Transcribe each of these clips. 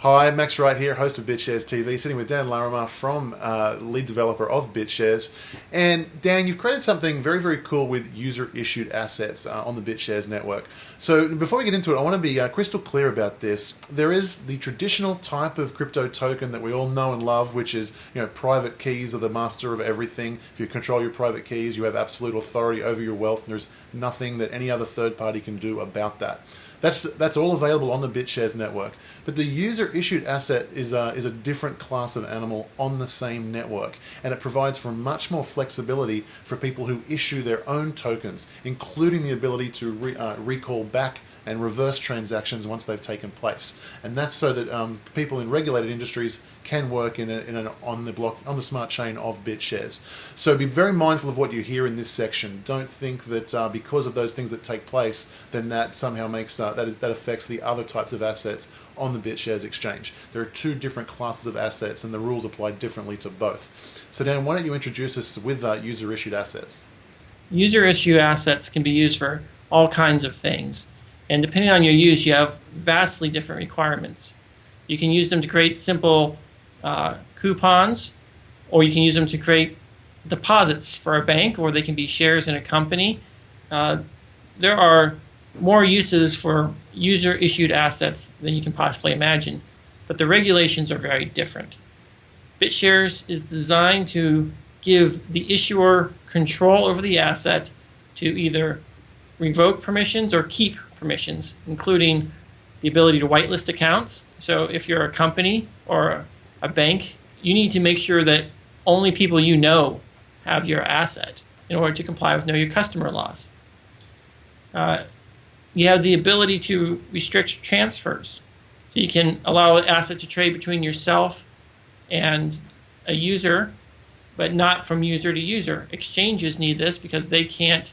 Hi, Max Wright here, host of Bitshares TV, sitting with Dan Larimer from lead developer of Bitshares. And Dan, you've created something very, very cool with user-issued assets on the Bitshares network. So before we get into it, I want to be crystal clear about this. There is the traditional type of crypto token that we all know and love, which is, private keys are the master of everything. If you control your private keys, you have absolute authority over your wealth, and there's nothing that any other third party can do about that. That's all available on the Bitshares network. But the user-issued asset is a different class of animal on the same network, and it provides for much more flexibility for people who issue their own tokens, including the ability to recall back and reverse transactions once they've taken place. And that's so that people in regulated industries can work on the smart chain of Bitshares. So be very mindful of what you hear in this section. Don't think that because of those things that take place, then that somehow makes that affects the other types of assets on the Bitshares exchange. There are two different classes of assets, and the rules apply differently to both. So Dan, why don't you introduce us with user-issued assets? User-issued assets can be used for all kinds of things. And depending on your use, you have vastly different requirements. You can use them to create simple coupons, or you can use them to create deposits for a bank, or they can be shares in a company. There are more uses for user-issued assets than you can possibly imagine, but the regulations are very different. Bitshares is designed to give the issuer control over the asset to either revoke permissions or keep permissions, including the ability to whitelist accounts. So if you're a company or a bank, you need to make sure that only people you know have your asset in order to comply with Know Your Customer laws. You have the ability to restrict transfers. So you can allow an asset to trade between yourself and a user, but not from user to user. Exchanges need this because they can't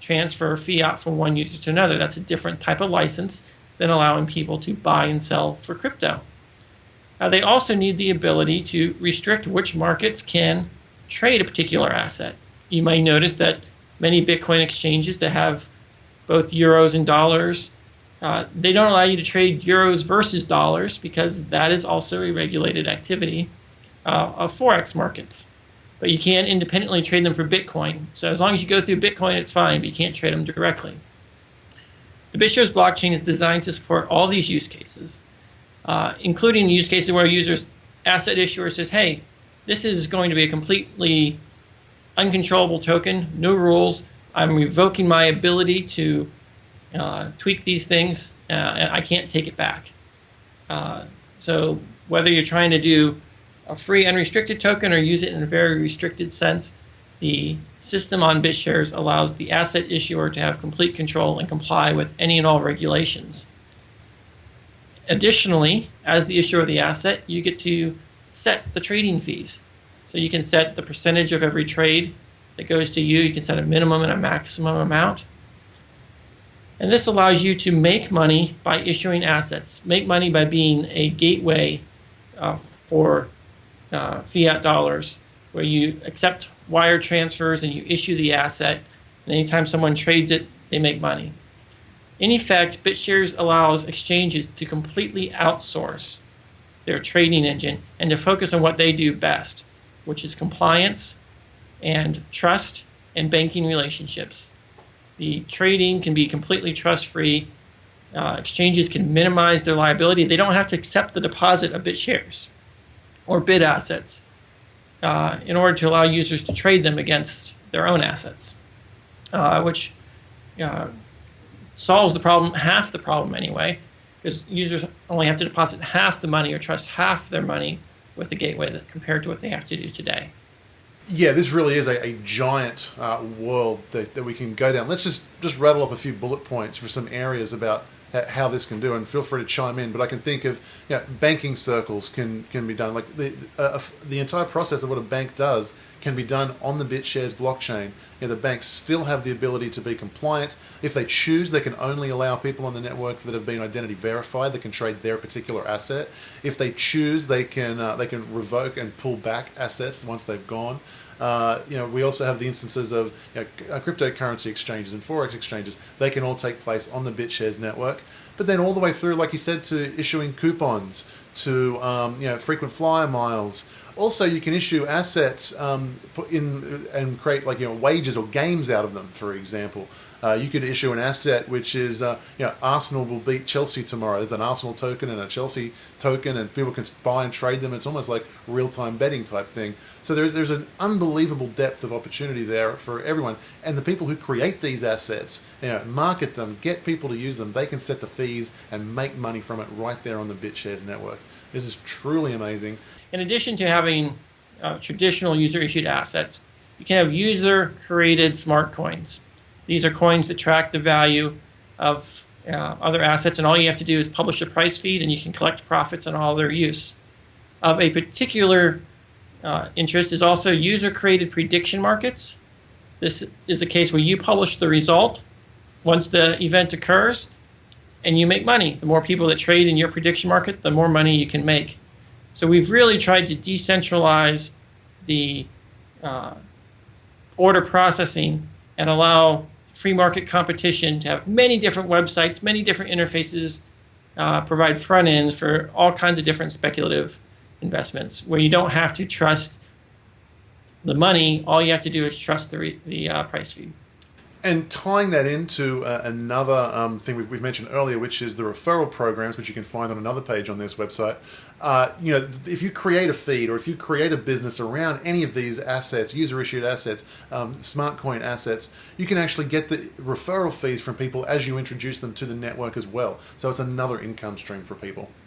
transfer fiat from one user to another. That's a different type of license than allowing people to buy and sell for crypto. They also need the ability to restrict which markets can trade a particular asset. You may notice that many Bitcoin exchanges that have both euros and dollars, they don't allow you to trade euros versus dollars because that is also a regulated activity of Forex markets. But you can independently trade them for Bitcoin. So as long as you go through Bitcoin, it's fine, but you can't trade them directly. The Bitshares blockchain is designed to support all these use cases, including use cases where a user's asset issuer says, hey, this is going to be a completely uncontrollable token, no rules. I'm revoking my ability to tweak these things, and I can't take it back. So whether you're trying to do a free unrestricted token or use it in a very restricted sense, the system on Bitshares allows the asset issuer to have complete control and comply with any and all regulations. Additionally, as the issuer of the asset, you get to set the trading fees. So you can set the percentage of every trade that goes to you. You can set a minimum and a maximum amount. And this allows you to make money by issuing assets, make money by being a gateway for fiat dollars, where you accept wire transfers and you issue the asset, and anytime someone trades it, they make money. In effect, Bitshares allows exchanges to completely outsource their trading engine and to focus on what they do best, which is compliance and trust and banking relationships. The trading can be completely trust-free. Exchanges can minimize their liability. They don't have to accept the deposit of Bitshares or bid assets in order to allow users to trade them against their own assets, which solves the problem, half the problem anyway, because users only have to deposit half the money or trust half their money with the gateway compared to what they have to do today. Yeah, this really is a giant world that we can go down. Let's just rattle off a few bullet points for some areas about how this can do, and feel free to chime in. But I can think of banking circles can be done. Like the entire process of what a bank does can be done on the Bitshares blockchain. The banks still have the ability to be compliant. If they choose, they can only allow people on the network that have been identity verified that can trade their particular asset. If they choose, they can revoke and pull back assets once they've gone. We also have the instances of cryptocurrency exchanges and forex exchanges. They can all take place on the Bitshares network. But then all the way through, like you said, to issuing coupons, to frequent flyer miles. Also, you can issue assets put in and create wages or games out of them. For example, you could issue an asset which is Arsenal will beat Chelsea tomorrow. There's an Arsenal token and a Chelsea token, and people can buy and trade them. It's almost like real-time betting type thing. So there's an unbelievable depth of opportunity there for everyone. And the people who create these assets, market them, get people to use them, they can set the fees and make money from it right there on the Bitshares network. This is truly amazing. In addition to having traditional user-issued assets, you can have user-created smart coins. These are coins that track the value of other assets, and all you have to do is publish a price feed, and you can collect profits on all their use. Of a particular interest is also user-created prediction markets. This is a case where you publish the result once the event occurs, and you make money. The more people that trade in your prediction market, the more money you can make. So we've really tried to decentralize the order processing and allow free market competition to have many different websites, many different interfaces, provide front ends for all kinds of different speculative investments where you don't have to trust the money. All you have to do is trust the price feed. And tying that into another thing we've mentioned earlier, which is the referral programs, which you can find on another page on this website. If you create a feed or if you create a business around any of these assets, user-issued assets, Smartcoin assets, you can actually get the referral fees from people as you introduce them to the network as well. So it's another income stream for people.